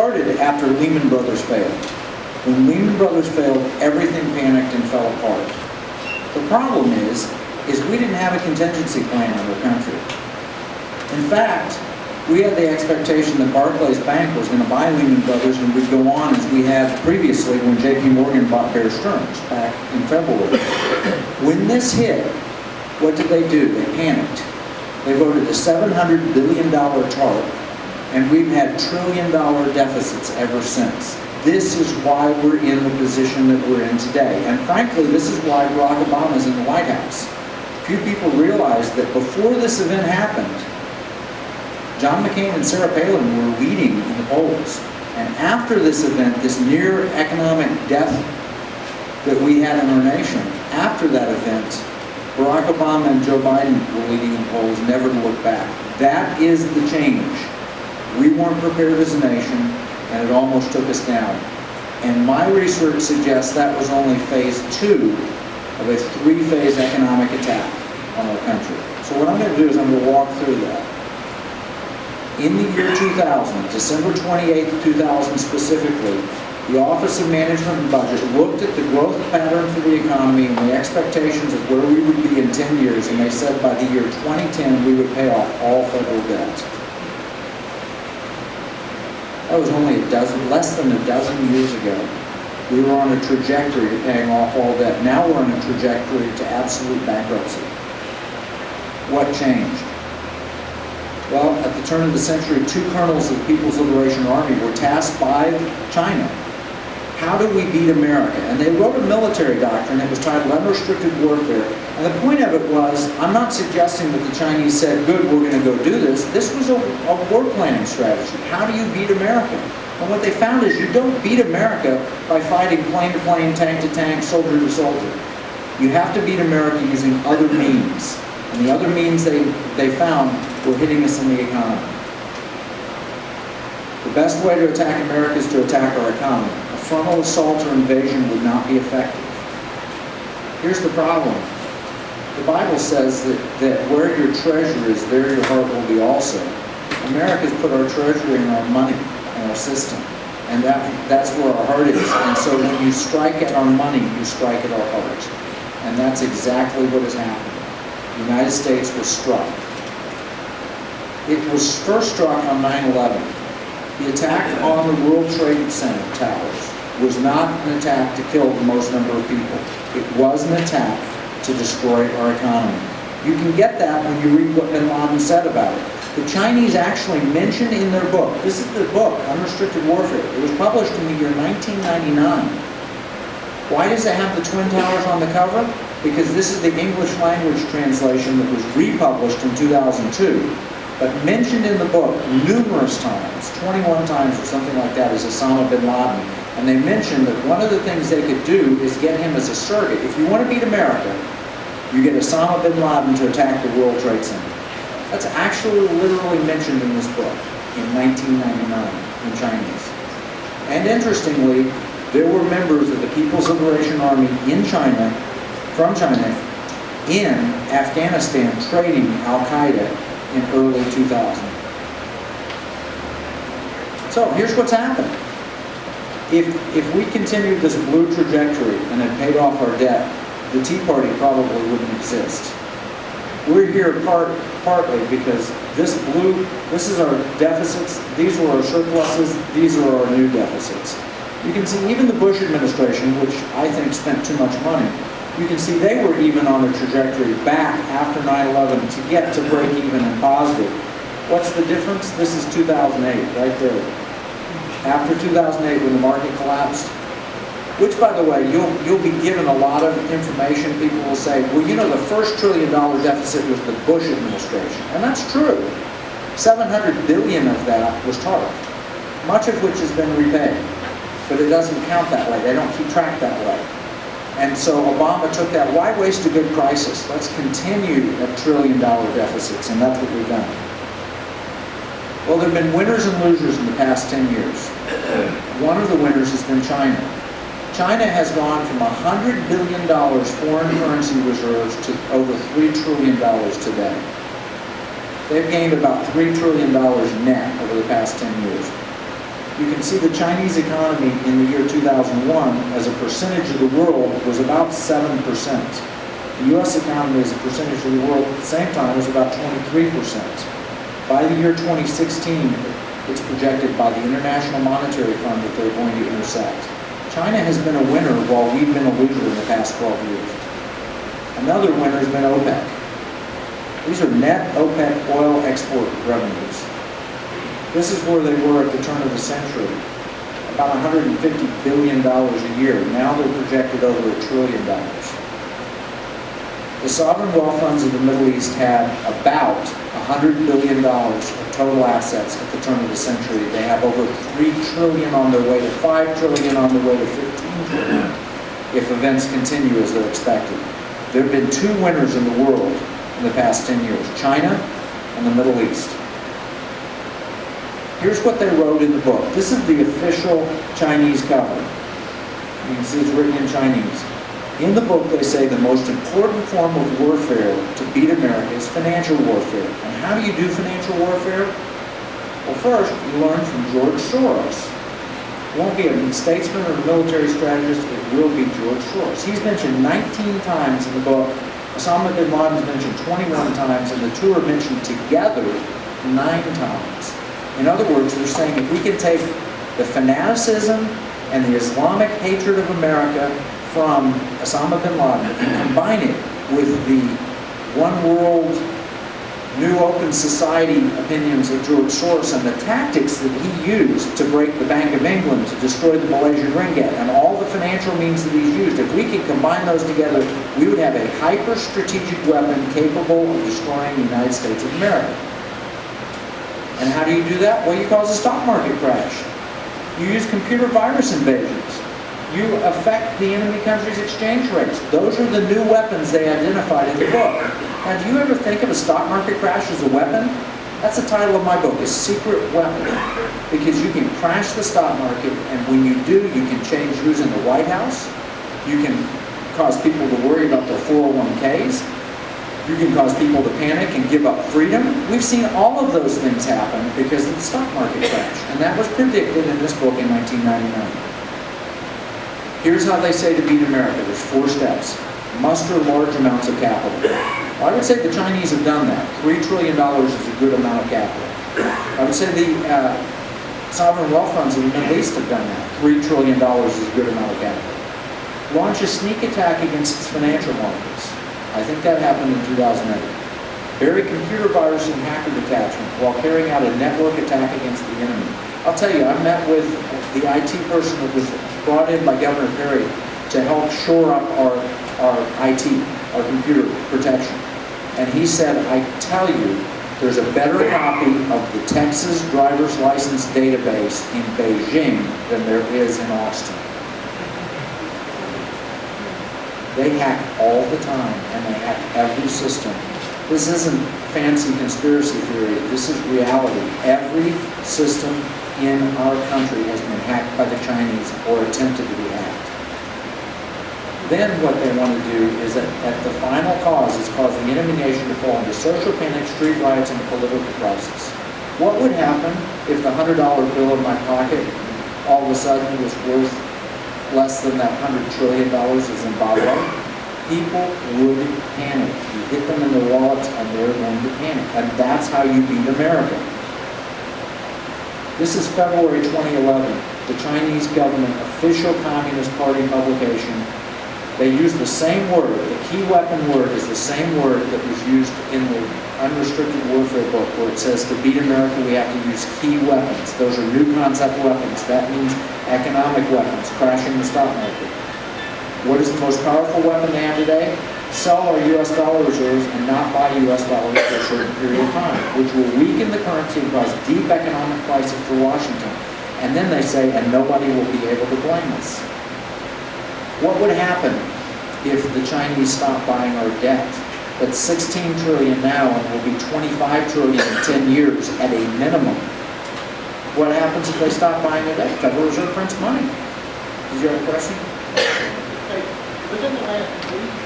started after Lehman Brothers failed. When Lehman Brothers failed, everything panicked and fell apart. The problem is we didn't have a contingency plan in our country. In fact, we had the expectation that Barclays Bank was going to buy Lehman Brothers and we'd go on as we had previously when J.P. Morgan bought Bear Stearns back in February. When this hit, what did they do? They panicked. They voted a $700 billion TARP, and we've had trillion-dollar deficits ever since. This is why we're in the position that we're in today. And frankly, this is why Barack Obama is in the White House. Few people realize that before this event happened, John McCain and Sarah Palin were leading in the polls. And after this event, this near economic death that we had in our nation, after that event, Barack Obama and Joe Biden were leading in polls, never to look back. That is the change. We weren't prepared as a nation, and it almost took us down. And my research suggests that was only phase 2 of a 3-phase economic attack on our country. So what I'm going to do is I'm going to walk through that. In the year 2000, December 28th, 2000 specifically, the Office of Management and Budget looked at the growth pattern for the economy and the expectations of where we would be in 10 years, and they said by the year 2010 we would pay off all federal debt. That was only less than a dozen years ago. We were on a trajectory to paying off all debt. Now we're on a trajectory to absolute bankruptcy. What changed? Well, at the turn of the century, 2 colonels of the People's Liberation Army were tasked by China. How do we beat America? And they wrote a military doctrine that was titled Unrestricted Warfare. And the point of it was, I'm not suggesting that the Chinese said, good, we're going to go do this. This was a war planning strategy. How do you beat America? And what they found is you don't beat America by fighting plane to plane, tank to tank, soldier to soldier. You have to beat America using other means. And the other means they found were hitting us in the economy. The best way to attack America is to attack our economy. A frontal assault or invasion would not be effective. Here's the problem. The Bible says that where your treasure is, there your heart will be also. America's put our treasure in our money and our system. And that's where our heart is. And so when you strike at our money, you strike at our heart. And that's exactly what has happened. The United States was struck. It was first struck on 9/11. The attack on the World Trade Center towers was not an attack to kill the most number of people. It was an attack to destroy our economy. You can get that when you read what bin Laden said about it. The Chinese actually mentioned in their book, this is the book, Unrestricted Warfare. It was published in the year 1999. Why does it have the Twin Towers on the cover? Because this is the English language translation that was republished in 2002, but mentioned in the book numerous times, 21 times or something like that, as Osama bin Laden. And they mentioned that one of the things they could do is get him as a surrogate. If you want to beat America, you get Osama bin Laden to attack the World Trade Center. That's actually literally mentioned in this book in 1999 in Chinese. And interestingly, there were members of the People's Liberation Army in China, from China, in Afghanistan trading Al-Qaeda in early 2000. So here's what's happened. If we continued this blue trajectory and had paid off our debt, the Tea Party probably wouldn't exist. We're here partly because this is our deficits, these were our surpluses, these are our new deficits. You can see even the Bush administration, which I think spent too much money, you can see they were even on a trajectory back after 9/11 to get to break even and positive. What's the difference? This is 2008, right there. After 2008, when the market collapsed, which, by the way, you'll be given a lot of information. People will say, well, you know, the first $1 trillion deficit was the Bush administration. And that's true. $700 billion of that was TARP, much of which has been repaid. But it doesn't count that way. They don't keep track that way. And so Obama took that. Why waste a good crisis? Let's continue at $1 trillion deficits, and that's what we've done. Well, there have been winners and losers in the past 10 years. One of the winners has been China. China has gone from $100 billion foreign currency reserves to over $3 trillion today. They've gained about $3 trillion net over the past 10 years. you can see the Chinese economy in the year 2001 as a percentage of the world was about 7%. The U.S. economy as a percentage of the world at the same time was about 23%. By the year 2016, it's projected by the International Monetary Fund that they're going to intersect. China has been a winner while we've been a loser in the past 12 years. Another winner has been OPEC. These are net OPEC oil export revenues. This is where they were at the turn of the century, about $150 billion a year. Now they're projected over $1 trillion. The sovereign wealth funds of the Middle East had about $100 billion of total assets at the turn of the century. They have over $3 trillion on their way to $5 trillion, on their way to $15 trillion, if events continue as they're expected. There have been two winners in the world in the past 10 years, China and the Middle East. Here's what they wrote in the book. This is the official Chinese cover. You can see it's written in Chinese. In the book, they say the most important form of warfare to beat America is financial warfare. And how do you do financial warfare? Well, first, you learn from George Soros. It won't be a statesman or a military strategist, it will be George Soros. He's mentioned 19 times in the book. Osama bin Laden is mentioned 21 times, and the two are mentioned together 9 times. In other words, they're saying if we can take the fanaticism and the Islamic hatred of America from Osama bin Laden and combine it with the one world, new open society opinions of George Soros and the tactics that he used to break the Bank of England, to destroy the Malaysian ringgit, and all the financial means that he's used, if we could combine those together, we would have a hyper-strategic weapon capable of destroying the United States of America. And how do you do that? Well, you cause a stock market crash. You use computer virus invasions. You affect the enemy country's exchange rates. Those are the new weapons they identified in the book. Now, do you ever think of a stock market crash as a weapon? That's the title of my book, a secret weapon. Because you can crash the stock market, and when you do, you can change who's in the White House. You can cause people to worry about their 401ks. You can cause people to panic and give up freedom. We've seen all of those things happen because of the stock market crash. And that was predicted in this book in 1999. Here's how they say to beat America. There's 4 steps. Muster large amounts of capital. Well, I would say the Chinese have done that. $3 trillion is a good amount of capital. I would say the sovereign wealth funds of the Middle East have done that. $3 trillion is a good amount of capital. Launch a sneak attack against its financial markets. I think that happened in 2008. Bury computer virus and hacker detachment while carrying out a network attack against the enemy. I'll tell you, I met with the IT person that was brought in by Governor Perry to help shore up our IT, our computer protection. And he said, I tell you, there's a better copy of the Texas driver's license database in Beijing than there is in Austin. They hack all the time, and they hack every system. This isn't fancy conspiracy theory. This is reality. Every system in our country has been hacked by the Chinese or attempted to be hacked. Then what they want to do is that at the final cause is cause the enemy nation to fall into social panic, street riots, and a political crisis. What would happen if the $100 bill in my pocket all of a sudden was worth less than that $100 trillion of Zimbabwe? People would panic. You hit them in the wallets and they're going to panic. And that's how you beat America. This is February 2011, the Chinese government official Communist Party publication. They use the same word, the key weapon word is the same word that was used in the unrestricted warfare book where it says to beat America we have to use key weapons. Those are new concept weapons. That means economic weapons, crashing the stock market. What is the most powerful weapon they have today? Sell our U.S. dollar reserves and not buy U.S. dollars for a certain period of time, which will weaken the currency and cause deep economic crisis for Washington. And then they say, and nobody will be able to blame us. What would happen if the Chinese stopped buying our debt? That's $16 trillion now and will be $25 trillion in 10 years at a minimum. What happens if they stop buying our debt? Federal Reserve prints money. Did you have a question? Within the last week,